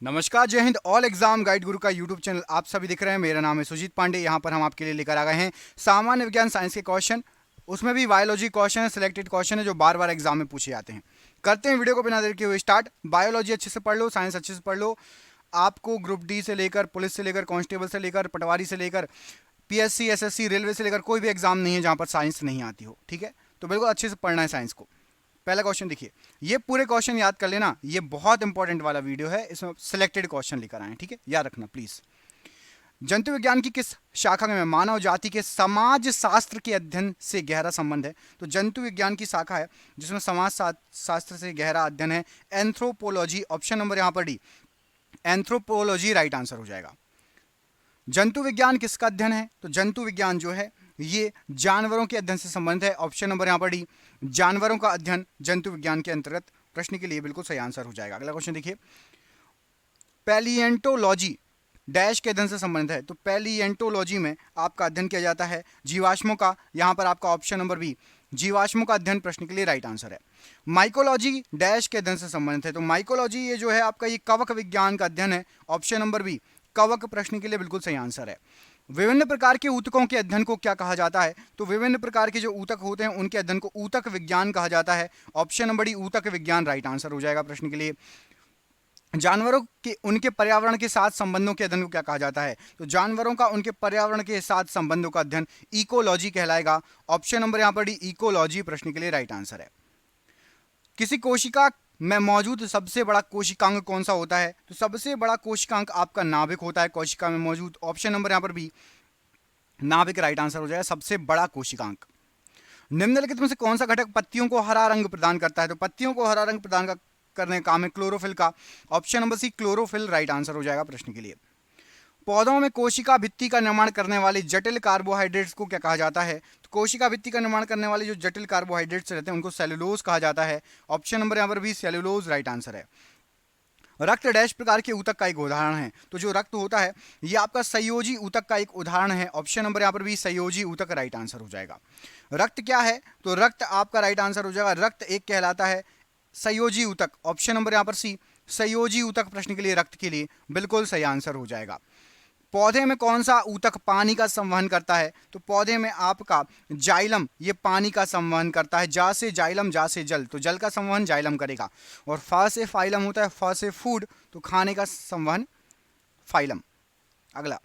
नमस्कार, जय Hind. All exam guide गुरु का यूट्यूब चैनल आप सभी दिख रहे हैं। मेरा नाम है सुजीत पांडे। यहाँ पर हम आपके लिए लेकर आ गए हैं सामान्य विज्ञान साइंस के क्वेश्चन, उसमें भी बायोलॉजी क्वेश्चन है, सिलेक्टेड क्वेश्चन है जो बार बार एग्जाम में पूछे जाते हैं। करते हैं वीडियो को बिना देर के हुए स्टार्ट। बायोलॉजी अच्छे से पढ़ लो, साइंस अच्छे से पढ़ लो। आपको ग्रुप डी से लेकर, पुलिस से लेकर, कांस्टेबल से लेकर, पटवारी से लेकर, पीएससी, एसएससी, रेलवे से लेकर कोई भी एग्जाम नहीं है जहाँ पर साइंस नहीं आती हो। ठीक है, तो बिल्कुल अच्छे से पढ़ना है साइंस को। पहला क्वेश्चन देखिए, ये पूरे क्वेश्चन याद कर लेना, ये बहुत इंपॉर्टेंट वाला वीडियो है, इसमें सिलेक्टेड क्वेश्चन लेकर आए हैं। ठीक है, याद रखना प्लीज। जंतु विज्ञान की किस शाखा में मानव जाति के समाज शास्त्र के अध्ययन से गहरा संबंध है? तो जंतु विज्ञान की शाखा है जिसमें समाज शास्त्र से गहरा अध्ययन है, एंथ्रोपोलॉजी। ऑप्शन नंबर यहां पर डी, एंथ्रोपोलॉजी राइट आंसर हो जाएगा। जंतु विज्ञान किसका अध्ययन है? तो जंतु विज्ञान जो है ये जानवरों के अध्ययन से संबंध है। ऑप्शन नंबर यहां पर डी, जानवरों का अध्ययन जंतु विज्ञान के अंतर्गत। प्रश्न के लिए बिल्कुल सही आंसर हो जाएगा। अगला क्वेश्चन देखिए, पैलिएंटोलॉजी डैश के अध्ययन से संबंध है? तो पैलिएंटोलॉजी में आपका अध्ययन किया जाता है जीवाश्मों का। यहां पर आपका ऑप्शन नंबर बी, जीवाश्मों का अध्ययन प्रश्न के लिए राइट आंसर है। माइकोलॉजी डैश के अध्ययन से संबंधित है? तो माइकोलॉजी ये जो है आपका ये कवक विज्ञान का अध्ययन है। ऑप्शन नंबर बी, कवक प्रश्न के लिए बिल्कुल सही आंसर है। विभिन्न प्रकार के ऊतकों के अध्ययन को क्या कहा जाता है? तो विभिन्न प्रकार के जो ऊतक होते हैं उनके अध्ययन को ऊतक विज्ञान कहा जाता है। ऑप्शन नंबर डी, ऊतक विज्ञान राइट आंसर हो जाएगा प्रश्न के लिए। जानवरों के उनके पर्यावरण के साथ संबंधों के अध्ययन को क्या कहा जाता है? तो जानवरों का उनके पर्यावरण के साथ संबंधों का अध्ययन इकोलॉजी कहलाएगा। ऑप्शन नंबर यहां पर डी, इकोलॉजी प्रश्न के लिए राइट आंसर है। किसी कोशिका में मौजूद सबसे बड़ा कोशिकांग कौन सा होता है? तो सबसे बड़ा कोशिकांग आपका नाभिक होता है कोशिका में मौजूद। ऑप्शन नंबर यहां पर बी, नाभिक राइट आंसर हो जाएगा सबसे बड़ा कोशिकांग। निम्नलिखित में से कौन सा घटक पत्तियों को हरा रंग प्रदान करता है? तो पत्तियों को हरा रंग प्रदान करने का काम है क्लोरोफिल का। Option number C, chlorophyll right answer हो जाएगा प्रश्न के लिए। पौधों में कोशिका भित्ति का निर्माण करने वाले जटिल कार्बोहाइड्रेट्स को क्या कहा जाता है? तो कोशिका भित्ति का निर्माण करने वाले जो जटिल कार्बोहाइड्रेट्स रहते हैं उनको सेलुलोज कहा जाता है। ऑप्शन नंबर यहाँ पर भी सेलुलोज राइट आंसर है। रक्त डैश प्रकार के ऊतक का एक उदाहरण है? तो जो रक्त होता है ये आपका संयोजी ऊतक का एक उदाहरण है। ऑप्शन नंबर यहाँ पर भी संयोजी ऊतक राइट आंसर हो जाएगा। रक्त क्या है? तो रक्त आपका राइट आंसर हो जाएगा, रक्त एक कहलाता है संयोजी ऊतक। ऑप्शन नंबर यहाँ पर सी, संयोजी ऊतक प्रश्न के लिए रक्त के लिए बिल्कुल सही आंसर हो जाएगा। पौधे में कौन सा ऊतक पानी का संवहन करता है? तो पौधे में आपका जाइलम ये पानी का संवहन करता है। जा से जाइलम, जा से जल, तो जल का संवहन जाइलम करेगा। और फ से फाइलम होता है, फ से फूड, तो खाने का संवहन फाइलम। अगला,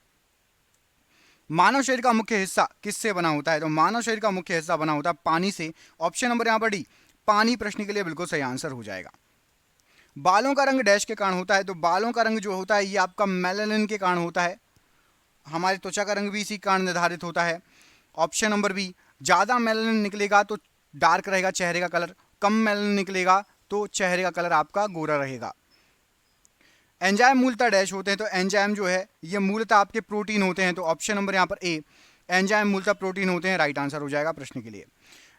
मानव शरीर का मुख्य हिस्सा किससे बना होता है? तो मानव शरीर का मुख्य हिस्सा बना होता है पानी से। ऑप्शन नंबर यहाँ पर डी, पानी प्रश्न के लिए बिल्कुल सही आंसर हो जाएगा। बालों का रंग डैश के कारण होता है? तो बालों का रंग जो होता है ये आपका मेलानिन के कारण होता है। हमारी त्वचा का रंग भी इसी कारण निर्धारित होता है। ऑप्शन नंबर बी, ज़्यादा मेलानिन निकलेगा तो डार्क रहेगा चेहरे का कलर, कम मेलानिन निकलेगा तो चेहरे का कलर आपका गोरा रहेगा। एंजाइम मूलतः डैश होते हैं? तो एंजाइम जो है ये मूलतः आपके प्रोटीन होते हैं। तो ऑप्शन नंबर यहाँ पर ए, एंजाइम मूलतः प्रोटीन होते हैं राइट आंसर हो जाएगा प्रश्न के लिए।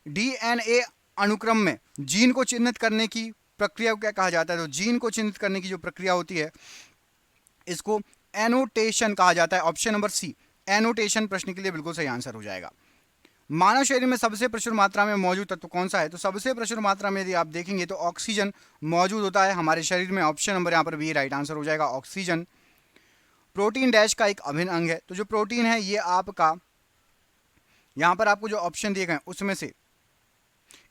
डीएनए अनुक्रम में जीन को चिन्हित करने की प्रक्रिया को क्या कहा जाता है? तो जीन को चिन्हित करने की जो प्रक्रिया होती है इसको एनोटेशन कहा जाता है। ऑप्शन नंबर सी, एनोटेशन प्रश्न के लिए बिल्कुल सही आंसर हो जाएगा। मानव शरीर में सबसे प्रचुर मात्रा में मौजूद तत्व कौन सा है? तो सबसे प्रचुर मात्रा में यदि आप देखेंगे तो ऑक्सीजन मौजूद होता है हमारे शरीर में। ऑप्शन नंबर यहाँ पर बी राइट आंसर हो जाएगा, ऑक्सीजन। प्रोटीन डैश का एक अभिन्न अंग है? तो जो प्रोटीन है ये आपका यहाँ पर आपको जो ऑप्शन दिए गए उसमें से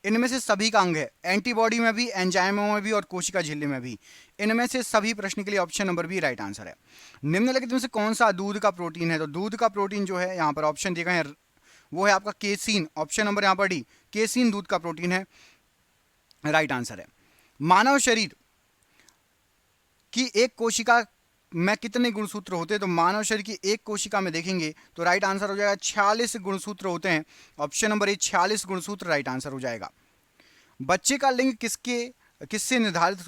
इनमें से सभी का अंग है। एंटीबॉडी में भी, एंजाइमों में भी और कोशिका झिल्ली में भी, इनमें से सभी प्रश्न के लिए option number B right answer है। निम्नलिखित में से कौन सा दूध का प्रोटीन है? तो दूध का प्रोटीन जो है यहाँ पर ऑप्शन दिए गए हैं वो है आपका केसीन। ऑप्शन नंबर यहाँ पर डी, केसीन दूध का प्रोटीन है राइट आंसर है। मानव शरीर की एक कोशिका में कितने गुणसूत्र होते हैं? तो मानव शरीर की एक कोशिका में देखेंगे तो राइट आंसर हो जाएगा 46 गुणसूत्र होते हैं। ऑप्शन नंबर ए, 46 गुणसूत्र राइट आंसर हो जाएगा। बच्चे का लिंग किससे निर्धारित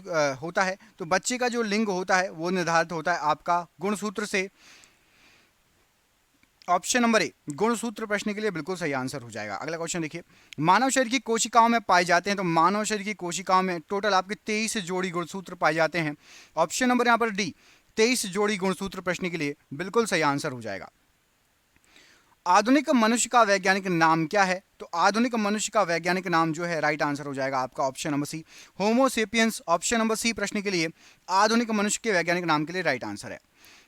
होता है? तो बच्चे का जो लिंग होता है वो निर्धारित होता है आपका गुणसूत्र से। ऑप्शन नंबर ए, गुणसूत्र प्रश्न के लिए बिल्कुल सही आंसर हो जाएगा। अगला क्वेश्चन देखिए, मानव शरीर की कोशिकाओं में पाए जाते हैं? तो मानव शरीर की कोशिकाओं में टोटल आपके 23 जोड़ी गुणसूत्र पाए जाते हैं। ऑप्शन नंबर यहाँ पर डी, 23 जोड़ी गुणसूत्र प्रश्न के लिए बिल्कुल सही आंसर हो जाएगा। आधुनिक मनुष्य का वैज्ञानिक नाम क्या है? तो आधुनिक मनुष्य का वैज्ञानिक नाम जो है, राइट आंसर हो जाएगा आपका ऑप्शन नंबर सी, होमो सेपियंस। ऑप्शन नंबर सी प्रश्न के लिए आधुनिक मनुष्य के वैज्ञानिक नाम के लिए राइट आंसर है।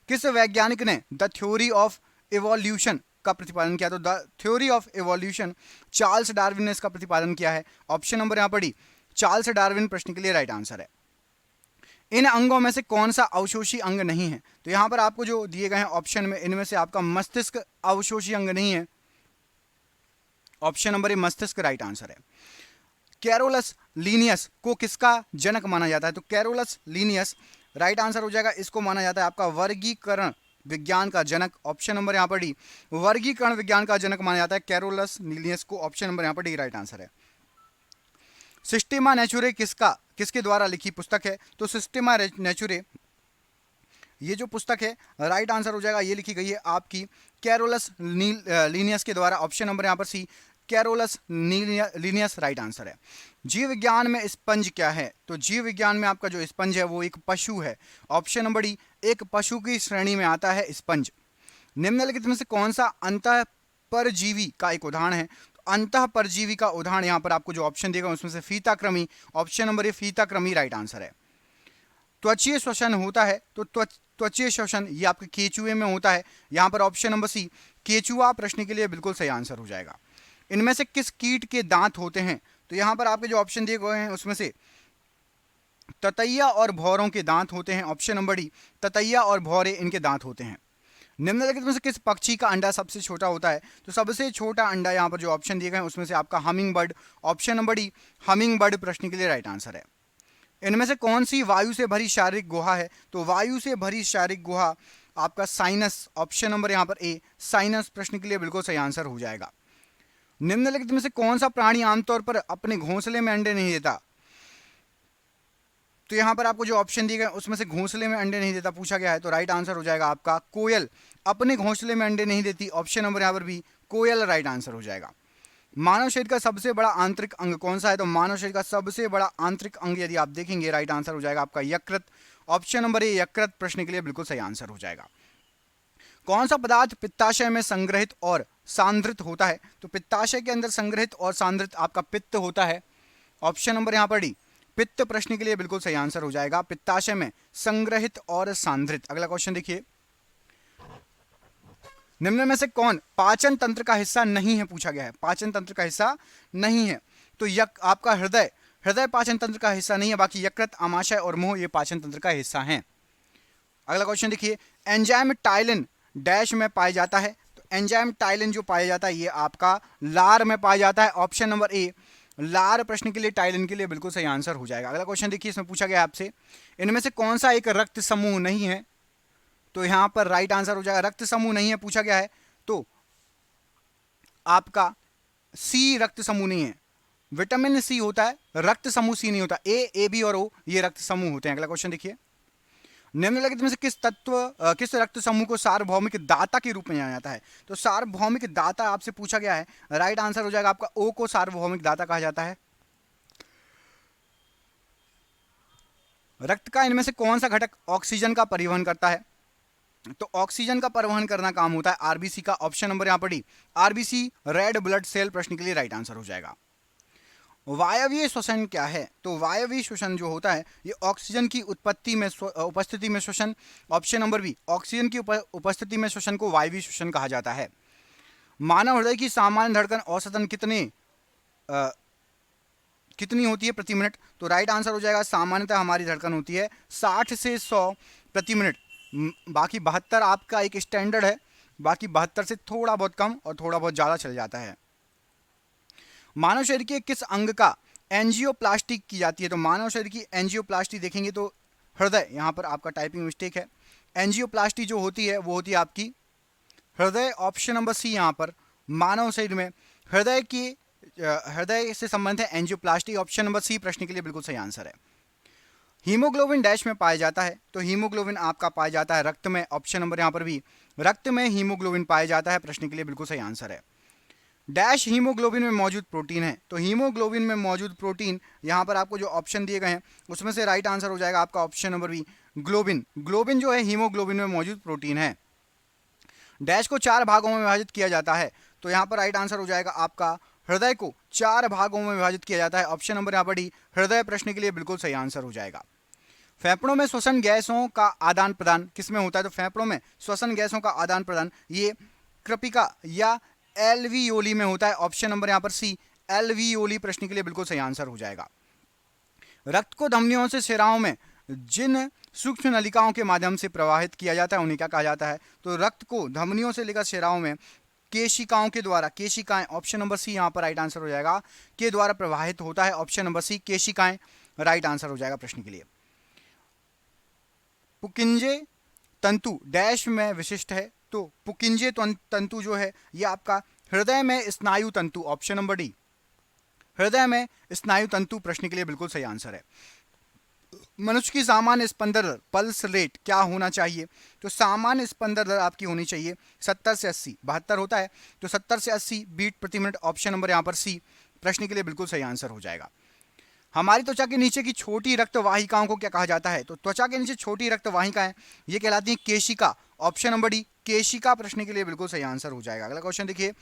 किस वैज्ञानिक ने द थ्योरी ऑफ इवोल्यूशन का प्रतिपादन किया? तो the theory of evolution Charles Darwin ने इसका प्रतिपादन किया है। ऑप्शन नंबर यहां पर डी, चार्ल्स डार्विन प्रश्न के लिए राइट आंसर है। इन अंगों में से कौन सा अवशोषी अंग नहीं है? तो यहां पर आपको जो दिए गए हैं ऑप्शन में, इनमें से आपका मस्तिष्क अवशोषी अंग नहीं है। ऑप्शन नंबर ए मस्तिष्क राइट आंसर है। कैरोलस लीनियस को किसका जनक माना जाता है? तो कैरोलस लीनियस राइट आंसर हो जाएगा। इसको माना जाता है आपका वर्गीकरण विज्ञान का जनक। ऑप्शन नंबर यहां पर डी, वर्गीकरण विज्ञान का जनक माना जाता है कैरोलस लीनियस को। ऑप्शन नंबर यहां पर डी राइट आंसर है। सिस्टेमा नेचुरे किसके द्वारा लिखी पुस्तक है? तो सिस्टेमा नेचुरे ये जो पुस्तक है, राइट आंसर हो जाएगा, ये लिखी गई है आपकी कैरोलस लीनियस के द्वारा। ऑप्शन नंबर यहाँ पर सी, कैरोलस लीनियस राइट आंसर है। जीव विज्ञान में स्पंज क्या है? तो जीव विज्ञान में आपका जो स्पंज है वो एक पशु है। ऑप्शन नंबर डी, एक पशु की श्रेणी में आता है स्पंज। निम्नलिखित में से कौन सा अंतः परजीवी का एक उदाहरण है? अंतः परजीवी का उदाहरण यहाँ पर आपको जो ऑप्शन देगा उसमें से फीताकृमि। ऑप्शन नंबर ए फीताकृमि राइट आंसर है। त्वचीय श्वसन होता है, तो त्वचीय श्वसन ये आपके केचुए में होता है। यहाँ पर ऑप्शन नंबर सी, केचुआ प्रश्न के लिए बिल्कुल सही आंसर हो जाएगा। इनमें से किस कीट के दांत होते हैं? तो यहाँ पर आपके जो ऑप्शन दिए गए हैं उसमें से ततैया और भौरों के दांत होते हैं। ऑप्शन नंबर डी, ततैया और भौरे इनके दांत होते हैं। निम्नलिखित में से किस पक्षी का अंडा सबसे छोटा होता है? तो सबसे छोटा अंडा यहाँ पर जो ऑप्शन दिए गए हैं उसमें से आपका humming bird. Option number D, humming bird प्रश्न के लिए राइट आंसर है। इनमें से कौन सी वायु से भरी शारीरिक गुहा है? तो वायु से भरी शारीरिक गुहा आपका साइनस। ऑप्शन नंबर यहाँ पर ए, साइनस प्रश्न के लिए बिल्कुल सही आंसर हो जाएगा। निम्नलिखित में से कौन सा प्राणी आमतौर पर अपने घोंसले में अंडे नहीं देता? तो यहाँ पर आपको जो ऑप्शन दिए गए उसमें से घोंसले में अंडे नहीं देता पूछा गया है, तो राइट आंसर हो जाएगा आपका कोयल अपने घोंसले में अंडे नहीं देती। ऑप्शन नंबर यहाँ पर भी कोयल राइट आंसर हो जाएगा। मानव शरीर का सबसे बड़ा आंतरिक अंग कौन सा है? तो मानव शरीर का सबसे बड़ा आंतरिक अंग यदि आप देखेंगे, राइट आंसर हो जाएगा आपका यकृत। ऑप्शन नंबर ए, यकृत प्रश्न के लिए बिल्कुल सही आंसर हो जाएगा। कौन सा पदार्थ पित्ताशय में संग्रहित और सांद्रित होता है? तो पित्ताशय के अंदर संग्रहित और सांद्रित आपका पित्त होता है। ऑप्शन नंबर यहाँ पर डी, पित्त प्रश्न के लिए बिल्कुल सही आंसर हो जाएगा। पित्ताशय में संग्रहित और सांद्रित। अगला क्वेश्चन देखिए, निम्न में से कौन पाचन तंत्र का हिस्सा नहीं है पूछा गया है? पाचन तंत्र का हिस्सा नहीं है, तो आपका हृदय पाचन तंत्र का हिस्सा नहीं है, बाकी यकृत, आमाशय और मुंह ये पाचन तंत्र का हिस्सा हैं। अगला क्वेश्चन देखिए, एंजाइम टाइलिन डैश में पाया जाता है? तो एंजाइम टाइलिन जो पाया जाता है ये आपका लार में पाया जाता है। ऑप्शन नंबर ए, लार प्रश्न के लिए टाइलिन के लिए बिल्कुल सही आंसर हो जाएगा। अगला क्वेश्चन देखिए, इसमें पूछा गया आपसे इनमें से कौन सा एक रक्त समूह नहीं है? तो यहां पर राइट आंसर हो जाएगा, रक्त समूह नहीं है पूछा गया है तो आपका सी रक्त समूह नहीं है। विटामिन सी होता है, रक्त समूह सी नहीं होता। ए बी और ओ ये रक्त समूह होते हैं। अगला क्वेश्चन देखिए, निम्नलिखित में से किस रक्त समूह को सार्वभौमिक दाता के रूप में जाना जाता है? तो सार्वभौमिक दाता आपसे पूछा गया है, राइट आंसर हो जाएगा आपका ओ को सार्वभौमिक दाता कहा जाता है। रक्त का इनमें से कौन सा घटक ऑक्सीजन का परिवहन करता है? तो ऑक्सीजन का परिवहन करना काम होता है आरबीसी का। ऑप्शन नंबर यहां पर D, RBC red blood cell प्रश्न के लिए राइट आंसर हो जाएगा। वायवीय श्वसन क्या है? तो वायवीय श्वसन जो होता है ये ऑक्सीजन की उपस्थिति में श्वसन। ऑप्शन नंबर बी, ऑक्सीजन की उपस्थिति में श्वसन को वायवीय श्वसन कहा जाता है। मानव हृदय की सामान्य धड़कन औसतन कितनी होती है प्रति मिनट? तो राइट आंसर हो जाएगा, सामान्यतः हमारी धड़कन होती है 60 से 100 प्रति मिनट। बाकी 72 आपका एक स्टैंडर्ड है, बाकी 72 से थोड़ा बहुत कम और थोड़ा बहुत ज़्यादा चल जाता है। मानव शरीर के किस अंग का एंजियोप्लास्टी की जाती है? तो मानव शरीर की एंजियोप्लास्टी देखेंगे तो हृदय, यहाँ पर आपका टाइपिंग मिस्टेक है, एंजियोप्लास्टी जो होती है वो होती है आपकी हृदय। ऑप्शन नंबर सी, यहाँ पर मानव शरीर में हृदय से संबंधित है एंजियोप्लास्टी। ऑप्शन नंबर सी प्रश्न के लिए बिल्कुल सही आंसर है। हीमोग्लोबिन डैश में पाया जाता है? तो हीमोग्लोबिन आपका पाया जाता है रक्त में। ऑप्शन नंबर यहाँ पर भी रक्त में हीमोग्लोबिन पाया जाता है प्रश्न के लिए बिल्कुल सही आंसर है। डैश हीमोग्लोबिन में मौजूद प्रोटीन है? तो हीमोग्लोबिन में मौजूद प्रोटीन यहाँ पर आपको जो ऑप्शन दिए गए हैं उसमें से राइट आंसर हो जाएगा आपका option number B, globin. Globin जो है हीमोग्लोबिन में मौजूद प्रोटीन है। डैश को 4 भागों में विभाजित किया जाता है, तो यहाँ पर राइट आंसर हो जाएगा आपका हृदय को 4 भागों में विभाजित किया जाता है। ऑप्शन नंबर यहाँ पर डी हृदय प्रश्न के लिए बिल्कुल सही आंसर हो जाएगा। फेफड़ों में श्वसन गैसों का आदान प्रदान किसमें होता है? तो फेफड़ों में श्वसन गैसों का आदान प्रदान ये कृपिका या एल्वियोली में होता है। ऑप्शन नंबर यहाँ पर सी एल्वियोली प्रश्न के लिए बिल्कुल सही आंसर हो जाएगा। रक्त को धमनियों से शिराओं में जिन सूक्ष्म नलिकाओं के माध्यम से प्रवाहित किया जाता है उन्हें क्या कहा जाता है? तो रक्त को धमनियों से लेकर शिराओं में केशिकाओं के द्वारा, केशिकाएं, ऑप्शन नंबर सी यहाँ पर राइट आंसर हो जाएगा, के द्वारा प्रवाहित होता है। ऑप्शन नंबर सी केशिकाएं राइट आंसर हो जाएगा प्रश्न के लिए। पुकिंजे तंतु डैश में विशिष्ट है, तो पुकिंजे तंतु जो है ये आपका हृदय में स्नायु तंतु, ऑप्शन नंबर डी हृदय में स्नायु तंतु प्रश्न के लिए बिल्कुल सही आंसर है। मनुष्य की सामान्य स्पंदन दर पल्स रेट क्या होना चाहिए? तो सामान्य स्पंदन दर आपकी होनी चाहिए 70 से 80, 72 होता है तो 70 से 80 बीट प्रति मिनट। ऑप्शन नंबर यहाँ पर सी प्रश्न के लिए बिल्कुल सही आंसर हो जाएगा। हमारी त्वचा के नीचे की छोटी रक्त वाहिकाओं को क्या कहा जाता है? तो त्वचा के नीचे छोटी रक्त वाहिकाएं ये कहलाती हैं केशिका। ऑप्शन नंबर डी केशिका प्रश्न के लिए बिल्कुल सही आंसर हो जाएगा। अगला क्वेश्चन देखिए,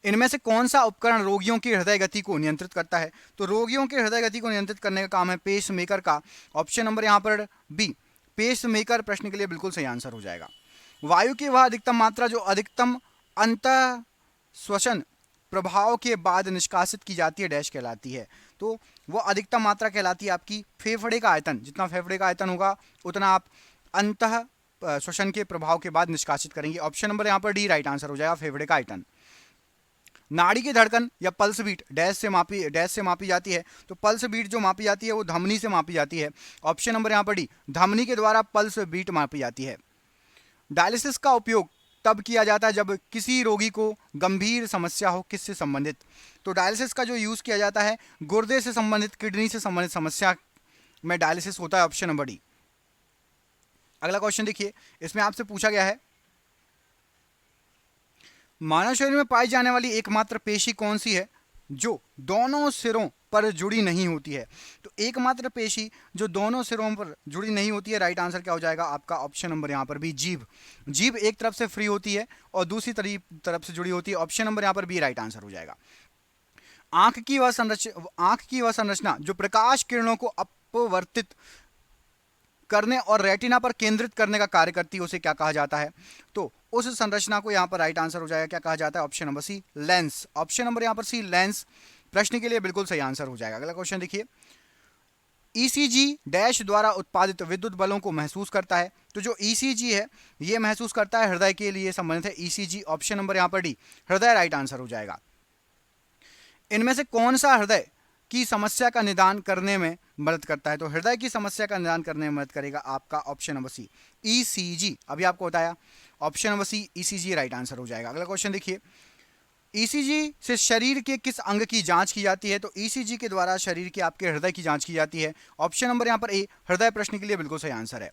इनमें से कौन सा उपकरण रोगियों की हृदय गति को नियंत्रित करता है? तो रोगियों के हृदय गति को नियंत्रित करने का काम है पेस मेकर का। ऑप्शन नंबर यहाँ पर बी पेस मेकर प्रश्न के लिए बिल्कुल सही आंसर हो जाएगा। वायु की वह अधिकतम मात्रा जो अधिकतम अंतः श्वसन प्रभाव के बाद निष्कासित की जाती है डैश कहलाती है। तो वो अधिकतम मात्रा कहलाती है आपकी फेफड़े का आयतन। जितना फेफड़े का आयतन होगा उतना आप अंतः श्वसन के प्रभाव के बाद निष्कासित करेंगे। ऑप्शन नंबर यहाँ पर डी राइट आंसर हो जाएगा, फेफड़े का आयतन। नाड़ी की धड़कन या पल्स बीट डैश से मापी जाती है, तो पल्स बीट जो मापी जाती है वो धमनी से मापी जाती है। ऑप्शन नंबर यहाँ पर डी धमनी के द्वारा पल्स बीट मापी जाती है। डायलिसिस का उपयोग तब किया जाता है जब किसी रोगी को गंभीर समस्या हो, किससे संबंधित? तो डायलिसिस का जो यूज किया जाता है गुर्दे से संबंधित, किडनी से संबंधित समस्या में डायलिसिस होता है। Option number D. अगला क्वेश्चन देखिए, इसमें आपसे पूछा गया है मानव शरीर में पाई जाने वाली एकमात्र पेशी कौन सी है जो दोनों सिरों पर जुड़ी नहीं होती है? तो एकमात्र पेशी जो दोनों सिरों पर जुड़ी नहीं होती है, राइट आंसर क्या हो जाएगा आपका? ऑप्शन नंबर यहाँ पर भी जीभ। जीभ एक तरफ से फ्री होती है और दूसरी तरफ से जुड़ी होती है। ऑप्शन नंबर यहाँ पर बी राइट आंसर हो जाएगा। आंख की वह संरचना जो प्रकाश किरणों को अपवर्तित करने और रेटिना पर केंद्रित करने का कार्य करती है उसे क्या कहा जाता है? तो उस संरचना को यहाँ पर राइट आंसर हो जाएगा, क्या कहा जाता है? Option number C lens. Option number यहाँ पर सी लेंस प्रश्न के लिए बिल्कुल सही आंसर हो जाएगा। अगला क्वेश्चन देखिए, ईसीजी डैश द्वारा उत्पादित विद्युत बलों को महसूस करता है। तो जो ईसीजी है ये महसूस करता है हृदय के लिए संबंधित है ईसीजी। ऑप्शन नंबर यहाँ पर डी हृदय राइट आंसर हो जाएगा। इनमें से कौन सा हृदय की समस्या का निदान करने में मदद करता है? तो हृदय की समस्या का निदान करने में मदद करेगा आपका ऑप्शन नंबर सी ईसीजी। अभी आपको बताया option number C ECG right answer हो जाएगा। अगला क्वेश्चन देखिए, ईसीजी से शरीर के किस अंग की जांच की जाती है? तो ईसीजी के द्वारा शरीर के आपके हृदय की जांच की जाती है। ऑप्शन नंबर यहाँ पर ए हृदय प्रश्न के लिए बिल्कुल सही आंसर है।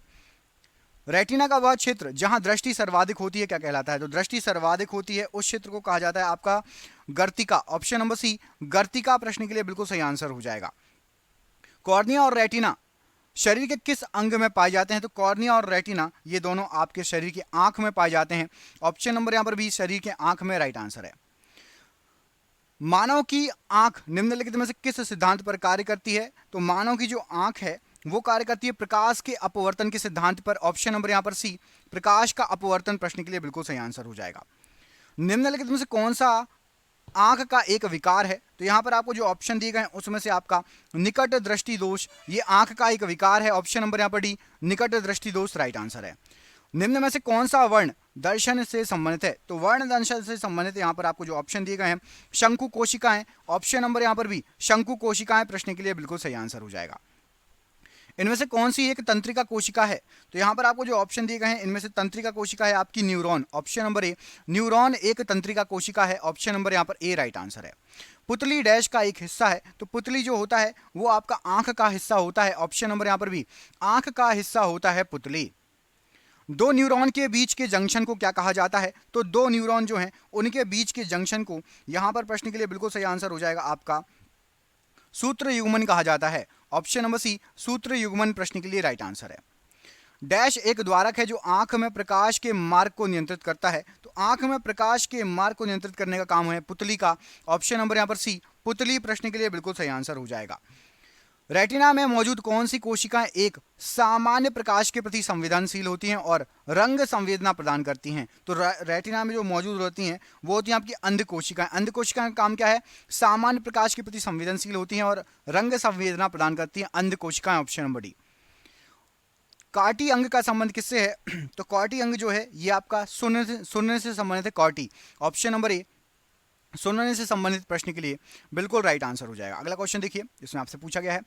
रेटिना का वह क्षेत्र जहां दृष्टि सर्वाधिक होती है क्या कहलाता है? तो दृष्टि सर्वाधिक होती है उस क्षेत्र को कहा जाता है आपका गर्तिका। ऑप्शन नंबर सी गर्तिका प्रश्न के लिए बिल्कुल सही आंसर हो जाएगा। कॉर्निया और रेटिना शरीर के किस अंग में पाए जाते हैं? तो कॉर्निया और रेटिना ये दोनों आपके शरीर की आंख में पाए जाते हैं। ऑप्शन नंबर यहाँ पर भी शरीर के आंख में राइट आंसर है। मानव की आंख निम्नलिखित में से किस सिद्धांत पर कार्य करती है? तो मानव की जो आंख है वो कार्य करती है प्रकाश के अपवर्तन के सिद्धांत पर। ऑप्शन नंबर यहाँ पर सी प्रकाश का अपवर्तन प्रश्न के लिए बिल्कुल सही आंसर हो जाएगा। निम्नलिखित में से कौन सा आंख का एक विकार है? तो यहाँ पर आपको जो ऑप्शन दिए गए हैं उसमें से आपका निकट दृष्टि दोष ये आंख का एक विकार है। ऑप्शन नंबर यहाँ पर डी निकट दृष्टि दोष राइट आंसर है। निम्न में से कौन सा वर्ण दर्शन से संबंधित है? तो वर्ण दर्शन से संबंधित यहाँ पर आपको जो ऑप्शन दिए गए हैं शंकु कोशिकाएं। ऑप्शन नंबर यहाँ पर भी शंकु कोशिकाएं प्रश्न के लिए बिल्कुल सही आंसर हो जाएगा। इनमें से कौन सी एक तंत्रिका कोशिका है? तो यहाँ पर आपको जो ऑप्शन दिए गए हैं इनमें से तंत्रिका कोशिका है आपकी न्यूरॉन। ऑप्शन नंबर ए न्यूरॉन एक तंत्रिका कोशिका है। ऑप्शन नंबर यहाँ पर ए राइट आंसर है। पुतली डैश का एक हिस्सा है। तो पुतली जो होता है वो आपका आंख का हिस्सा होता है। ऑप्शन नंबर यहाँ पर भी आंख का हिस्सा होता है पुतली। दो न्यूरॉन के बीच के जंक्शन को क्या कहा जाता है? तो दो न्यूरॉन जो हैं उनके बीच के जंक्शन को यहाँ पर प्रश्न के लिए बिल्कुल सही आंसर हो जाएगा आपका सूत्र युग्मन कहा जाता है। ऑप्शन नंबर सी सूत्र युग्मन प्रश्न के लिए राइट आंसर है। डैश एक द्वारक है जो आंख में प्रकाश के मार्ग को नियंत्रित करता है। तो आंख में प्रकाश के मार्ग को नियंत्रित करने का काम है पुतली का। ऑप्शन नंबर यहाँ पर सी, पुतली प्रश्न के लिए बिल्कुल सही आंसर हो जाएगा। रेटिना में मौजूद कौन सी कोशिकाएं एक सामान्य प्रकाश के प्रति संवेदनशील होती हैं और रंग संवेदना प्रदान करती हैं? तो रेटिना में जो मौजूद होती हैं वो होती हैं आपकी अंध कोशिकाएं। अंध कोशिकाएं का काम क्या है? सामान्य प्रकाश के प्रति संवेदनशील होती हैं और रंग संवेदना प्रदान करती हैं अंध कोशिकाएं। Option number D. कॉर्टी अंग का संबंध किससे है? तो कॉर्टी अंग जो है ये आपका सुनने से संबंधित है। कॉर्टी, ऑप्शन नंबर ए, सुनने से संबंधित प्रश्न के लिए बिल्कुल राइट आंसर हो जाएगा। अगला क्वेश्चन देखिए, इसमें आपसे पूछा गया है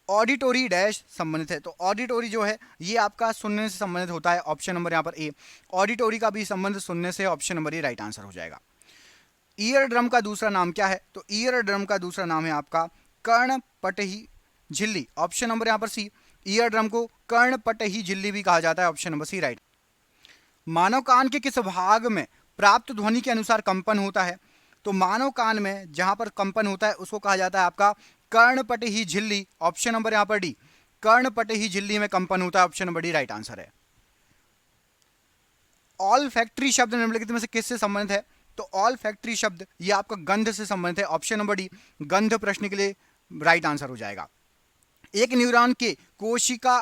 ऑडिटोरी डैश संबंधित है। तो ऑडिटोरी जो है ये आपका सुनने से संबंधित होता है। ऑप्शन नंबर यहाँ पर ए, ऑडिटोरी का भी संबंध सुनने से। ऑप्शन नंबर ए राइट आंसर हो जाएगा। ईयर ड्रम का दूसरा नाम क्या है? तो ईयर ड्रम का दूसरा नाम है आपका कर्णपटही झिल्ली। ऑप्शन नंबर यहाँ पर सी, ईयर ड्रम को कर्णपटही झिल्ली भी कहा जाता है। Option number C right. मानव कान के किस भाग में प्राप्त ध्वनि के अनुसार कंपन होता है? तो मानव कान में जहां पर कंपन होता है उसको कहा जाता है आपका कर्णपटही झिल्ली। ऑप्शन नंबर यहां पर डी, कर्णपटही झिल्ली में कंपन होता है। Option number D right answer है। ऑल फैक्ट्री शब्द निम्नलिखित में से किससे संबंधित है? तो ऑल फैक्ट्री शब्द ये आपका गंध से संबंधित है। ऑप्शन नंबर डी, गंध प्रश्न के लिए राइट आंसर हो जाएगा। एक न्यूरॉन के कोशिका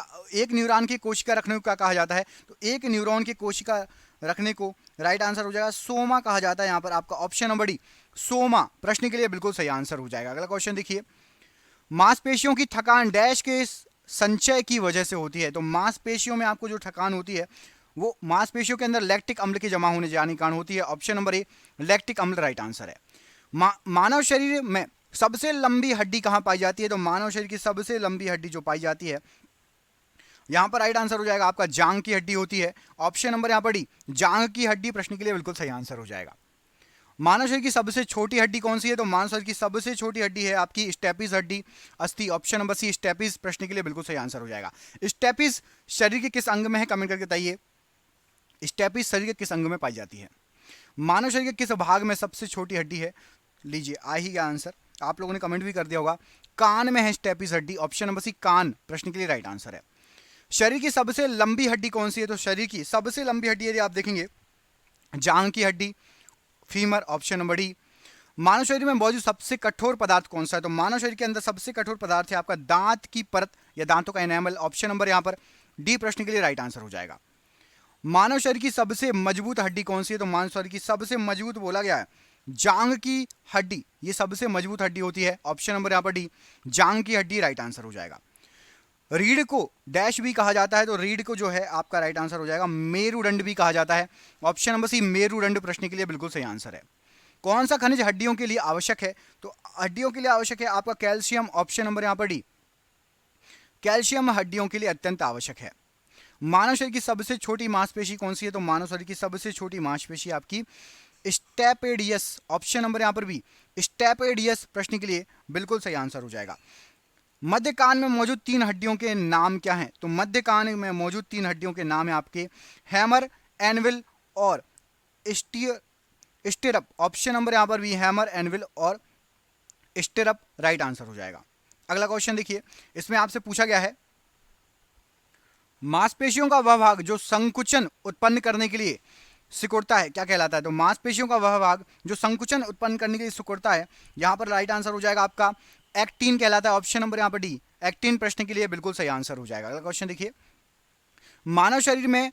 रखने को क्या कहा जाता है? तो एक न्यूरॉन की कोशिका रखने को राइट आंसर हो जाएगा सोमा कहा जाता है। यहां पर आपका ऑप्शन नंबर डी, सोमा प्रश्न के लिए बिल्कुल सही आंसर हो जाएगा। अगला क्वेश्चन देखिए, मांसपेशियों की थकान डैश के संचय की वजह से होती है। तो मांसपेशियों में आपको जो थकान होती है वो मांसपेशियों के अंदर लैक्टिक अम्ल के जमा होने जाने के कारण होती है। ऑप्शन नंबर ए, लैक्टिक अम्ल राइट आंसर है। मानव शरीर में सबसे लंबी हड्डी कहां पाई जाती है? तो मानव शरीर की सबसे लंबी हड्डी जो पाई जाती है यहां पर राइट आंसर हो जाएगा आपका जांग की हड्डी होती है। ऑप्शन नंबर यहां पर डी, जांग की हड्डी प्रश्न के लिए बिल्कुल सही आंसर हो जाएगा। मानव शरीर की सबसे छोटी हड्डी कौन सी है? तो मानव शरीर की सबसे छोटी हड्डी है आपकी स्टेपिस हड्डी अस्थि। ऑप्शन नंबर सी, स्टेपिस प्रश्न के लिए बिल्कुल सही आंसर हो जाएगा। स्टेपिस शरीर के किस अंग में है? कमेंट करके बताइए, स्टेपिस शरीर के किस अंग में पाई जाती है? मानव शरीर के किस भाग में सबसे छोटी हड्डी है? लीजिए आ ही गया आंसर, आप लोगों ने कमेंट भी कर दिया होगा, कान में है स्टेपिस हड्डी। ऑप्शन नंबर सी, कान प्रश्न के लिए राइट आंसर है। शरीर की सबसे लंबी हड्डी कौन सी है? तो शरीर की सबसे लंबी हड्डी यदि आप देखेंगे जांग की हड्डी, फीमर। Option number D. मानव शरीर में मौजूद सबसे कठोर पदार्थ कौन सा है? तो मानव शरीर के अंदर सबसे कठोर पदार्थ है आपका दांत की परत या दांतों का एनामल। ऑप्शन नंबर यहां पर डी प्रश्न के लिए राइट आंसर हो जाएगा। मानव शरीर की सबसे मजबूत हड्डी कौन सी है? तो मानव शरीर की सबसे मजबूत बोला गया है जांग की हड्डी, ये सबसे मजबूत हड्डी होती है। ऑप्शन नंबर यहां पर डी, जांग की हड्डी राइट आंसर हो जाएगा। रीढ़ को डैश भी कहा जाता है। तो रीढ़ को जो है आपका राइट आंसर हो जाएगा मेरुदंड भी कहा जाता है। ऑप्शन नंबर सी, मेरुदंड प्रश्न के लिए बिल्कुल सही आंसर है। कौन सा खनिज हड्डियों के लिए आवश्यक है? तो हड्डियों के लिए आवश्यक है आपका कैल्शियम। ऑप्शन नंबर यहां पर डी, कैल्शियम हड्डियों के लिए अत्यंत आवश्यक है। मानव शरीर की सबसे छोटी मांसपेशी कौन सी है? तो मानव शरीर की सबसे छोटी मांसपेशी आपकी स्टेपेडियस। ऑप्शन नंबर यहां पर भी स्टेपेडियस प्रश्न के लिए बिल्कुल सही आंसर हो जाएगा। मध्य कान में मौजूद 3 हड्डियों के नाम क्या हैं? तो मध्य कान में मौजूद 3 हड्डियों के नाम है आपके हैमर, एनविल और स्टिरअप। ऑप्शन नंबर यहां पर भी हैमर, एनविल और स्टिरअप राइट आंसर हो जाएगा। अगला क्वेश्चन देखिए, इसमें आपसे पूछा गया है मांसपेशियों का वह भाग जो संकुचन उत्पन्न करने के लिए सिकुड़ता है क्या कहलाता है? तो मांसपेशियों का वह भाग जो संकुचन उत्पन्न करने के लिए सिकुड़ता है, यहां पर राइट आंसर हो जाएगा आपका एक्टिन कहलाता है। ऑप्शन नंबर यहां पर डी, एक्टिन प्रश्न के लिए बिल्कुल सही आंसर हो जाएगा। अगला क्वेश्चन देखिए, मानव शरीर में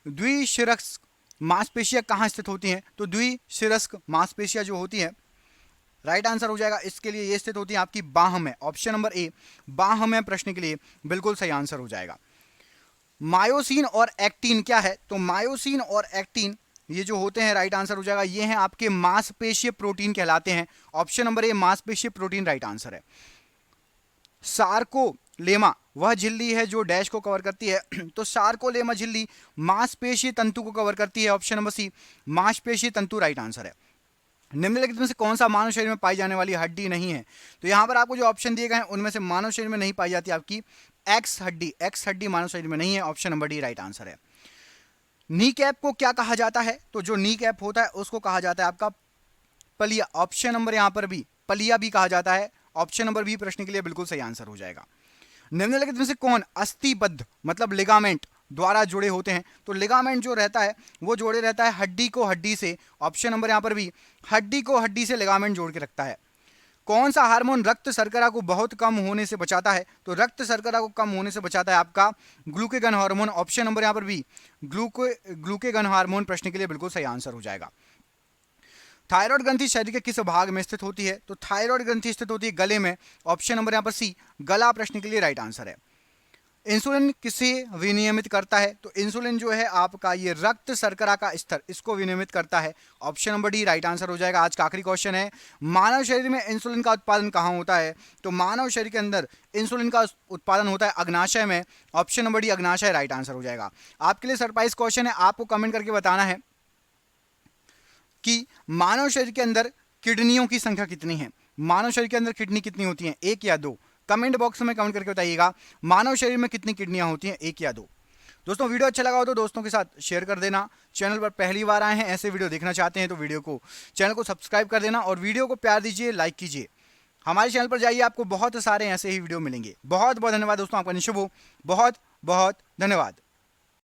द्विशिरस्क मांसपेशियां कहां स्थित होती हैं? तो द्विशिरस्क मांसपेशियां जो होती है राइट आंसर हो जाएगा इसके लिए, ये स्थित होती है आपकी बाह में। ऑप्शन नंबर ए, बाह में प्रश्न के लिए बिल्कुल सही आंसर हो जाएगा। मायोसिन और एक्टिन क्या है? तो मायोसिन और एक्टिन ये जो होते हैं राइट आंसर हो जाएगा, ये हैं आपके मांसपेशीय प्रोटीन कहलाते हैं। ऑप्शन नंबर ए, मांसपेशीय प्रोटीन राइट आंसर है। सार्कोलेमा वह झिल्ली है जो डैश को कवर करती है। तो सार्कोलेमा झिल्ली मांसपेशीय तंतु को कवर करती है। ऑप्शन नंबर सी, मांसपेशीय तंतु राइट आंसर है। निम्नलिखित में से कौन सा मानव शरीर में पाई जाने वाली हड्डी नहीं है? तो यहां पर आपको जो ऑप्शन दिए गए हैं उनमें से मानव शरीर में नहीं पाई जाती आपकी एक्स हड्डी। एक्स हड्डी मानव शरीर में नहीं है। Option number D right answer है। नी कैप को क्या कहा जाता है? तो जो नी कैप होता है उसको कहा जाता है आपका पलिया। ऑप्शन नंबर यहां पर भी पलिया भी कहा जाता है। ऑप्शन नंबर बी प्रश्न के लिए बिल्कुल सही आंसर हो जाएगा। निम्नलिखित में से कौन अस्थिबद्ध मतलब लिगामेंट द्वारा जुड़े होते हैं? तो लिगामेंट जो रहता है वो जोड़े रहता है हड्डी को हड्डी से। ऑप्शन नंबर यहाँ पर भी, हड्डी को हड्डी से लिगामेंट जोड़ के रखता है। कौन सा हार्मोन रक्त शर्करा को बहुत कम होने से बचाता है? तो रक्त शर्करा को कम होने से बचाता है आपका ग्लूकेगन हार्मोन। ऑप्शन नंबर यहाँ पर भी ग्लूकेगन हार्मोन प्रश्न के लिए बिल्कुल सही आंसर हो जाएगा। थायराइड ग्रंथि शरीर के किस भाग में स्थित होती है? तो थायराइड ग्रंथि स्थित होती है गले में। ऑप्शन नंबर यहाँ पर सी, गला प्रश्न के लिए राइट आंसर है। इंसुलिन किसे विनियमित करता है? तो इंसुलिन जो है आपका ये रक्त शर्करा का स्तर, इसको विनियमित करता है। Option number D right answer हो जाएगा। आज का आखिरी क्वेश्चन है, मानव शरीर में इंसुलिन का उत्पादन कहाँ होता है? तो मानव शरीर के अंदर इंसुलिन का उत्पादन होता है अग्नाशय में। ऑप्शन नंबर डी अग्नाशय राइट आंसर हो जाएगा। आपके लिए सरप्राइज क्वेश्चन है, आपको कमेंट करके बताना है कि मानव शरीर के अंदर किडनियों की संख्या कितनी है। मानव शरीर के अंदर किडनी कितनी होती है, एक या दो? कमेंट बॉक्स में कमेंट करके बताइएगा मानव शरीर में कितनी किडनियां होती हैं, एक या दो। दोस्तों वीडियो अच्छा लगा हो तो दोस्तों के साथ शेयर कर देना। चैनल पर पहली बार आए हैं, ऐसे वीडियो देखना चाहते हैं तो चैनल को सब्सक्राइब कर देना और वीडियो को प्यार दीजिए, लाइक कीजिए। हमारे चैनल पर जाइए, आपको बहुत सारे ऐसे ही वीडियो मिलेंगे। बहुत बहुत धन्यवाद दोस्तों, आपका शुभ हो। बहुत बहुत धन्यवाद।